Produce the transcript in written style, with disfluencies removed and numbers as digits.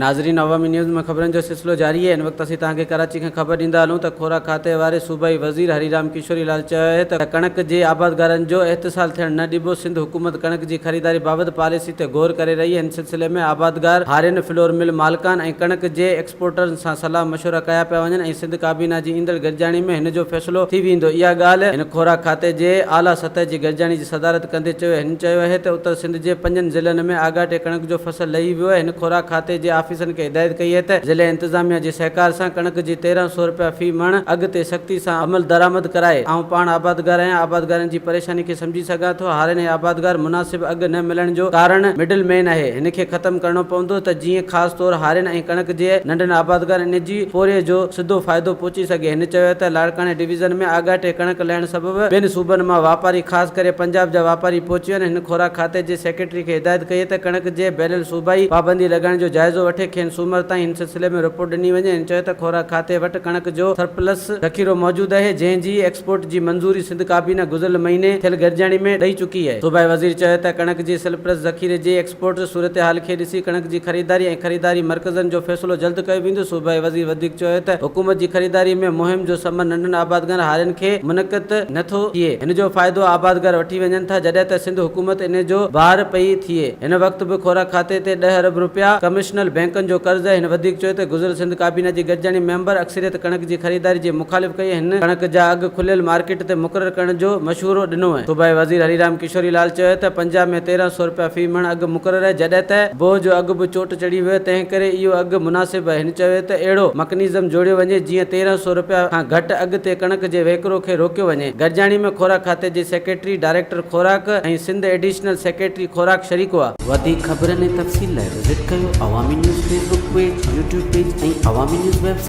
नाज़रीन, अवामी न्यूज़ में खबरनि जो सिलसिलो जारी है। इन वक्त असीं तव्हांखे कराची खां ख़बर ॾींदा हलूं त खोराक खाते वारे सूबाई वज़ीर हरीराम किशोरी लाल चयो आहे त कणक जे आबादगारनि जो एहतिसाल थियण न ॾिबो। सिंध हुकूमत कणक जी ख़रीदारी बाबति पॉलिसी ते गौर करे रही है। इन सिलसिले में आबादगार हारियुनि, फ्लोर मिल मालिकान ऐं कणक जे एक्सपोर्टरनि सां सलाह मशवरा कया पिया वञनि ऐं सिंध काबीना जी ईंदड़ गॾिजाणी में हिन जो फ़ैसिलो थी वेंदो। इहा ॻाल्हि हिन खोराक खाते जे आला सतह जी गॾिजाणी जी सदारत कंदे हिन चयो आहे त उतर सिंध जे 5 ज़िलनि में आगाटे कणक जो फसल लही वियो आहे। हिन खोराक खाते जे ऑफिसरनि खे हिदायत कई है त ज़िले इंतज़ामिया जे सहकार सां कणक जी 1300 रुपया फी मण अॻु ते सख़्ती सां अमल दरामद कराए। ऐं पाण आबादगार आहियां, आबादगारनि जी परेशानी खे सम्झी सघां थो। हारियुनि ऐं आबादगार मुनासिब अघु न मिलण जो कारण मिडल मैन आहे। हिन खे ख़तमु करणो पवंदो त जीअं ख़ासि तौर हारियुनि ऐं कणक जे नंढनि आबादगार इन जी पोरे जो सिधो फ़ाइदो पहुची सघे। हिन चयो त लाड़काणे डिवीज़न में आगाटे कणक लहण सबबि ॿिनि सूबनि मां वापारी, ख़ासि करे पंजाब जा वापारी पहुची वञनि। हिन खोराक खाते जे सेक्रेटरी खे हिदायत कई त कणक जे बैरल सूबाई पाबंदी लॻाइण जो जाइज़ो वठे। खेनि सूमर ताईं हिन सिलसिले में रिपोर्ट ॾिनी वञे। हिन चयो त खोराक खाते वटि कणक जो सरप्लस ज़ख़ीरो मौजूदु आहे, जंहिंजी एक्सपोर्ट जी मंज़ूरी सिंध काबीना गुज़िरियल महीने थियल गॾिजाणी में ॾेई चुकी आहे। सूबाई वज़ीर चयो त कणक जी सरप्लस ज़ख़ीरे जे एक्सपोर्ट सूरत हाल खे ॾिसी कणक जी ख़रीदारी ऐं ख़रीदारी मर्कज़नि जो फ़ैसिलो जल्द कयो वेंदो। सूबाई वज़ीर वधीक चयो त हुकूमत जी ख़रीदारी में मुहिम जो समन नंढनि आबादगार हारियुनि खे मुनक़िद नथो थिए। हिन जो फ़ाइदो आबादगार वठी वञनि था, जॾहिं त सिंध हुकूमत इन जो भार पई थिए। हिन वक़्त बि खोराक खाते ते 10 अरब रुपया कमिशनल बैंकनि जो कर्ज़ आहे। हिन वधीक चयो त गुज़िरियल सिंध काबीना जी गॾिजाणी मेंबर अक्सरियत कणक जी ख़रीदारी जे मुखालिफ़ कई। हिन कणक जा अघु खुलियल मार्केट ते मुक़ररु करण जो मशवरो ॾिनो आहे। सूबाई वज़ीर हरीराम किशोरी लाल चयो त पंजाब में 1300 रुपया फी मण अघु मुक़ररु आहे, जॾहिं त बोह जो अघु बि चोट चढ़ी वियो, तंहिं करे इहो अघु मुनासिब आहे। हिन चयो त अहिड़ो मकनिज़म जोड़ियो वञे जीअं 1300 रुपया खां घटि अघु ते कणक जे वहिकिरो खे रोकियो वञे। गॾिजाणी में खोराक खाते जे सेक्रेटरी, डायरेक्टर खोराक ऐं सिंध एडिशनल सेक्रेटरी खोराक शरीक हुआ। वधीक ख़बरनि ऐं तफ़सील लाइ विज़िट कयो अवामी news Facebook page, YouTube page ऐं अवामी न्यूज़ वेबसाइट।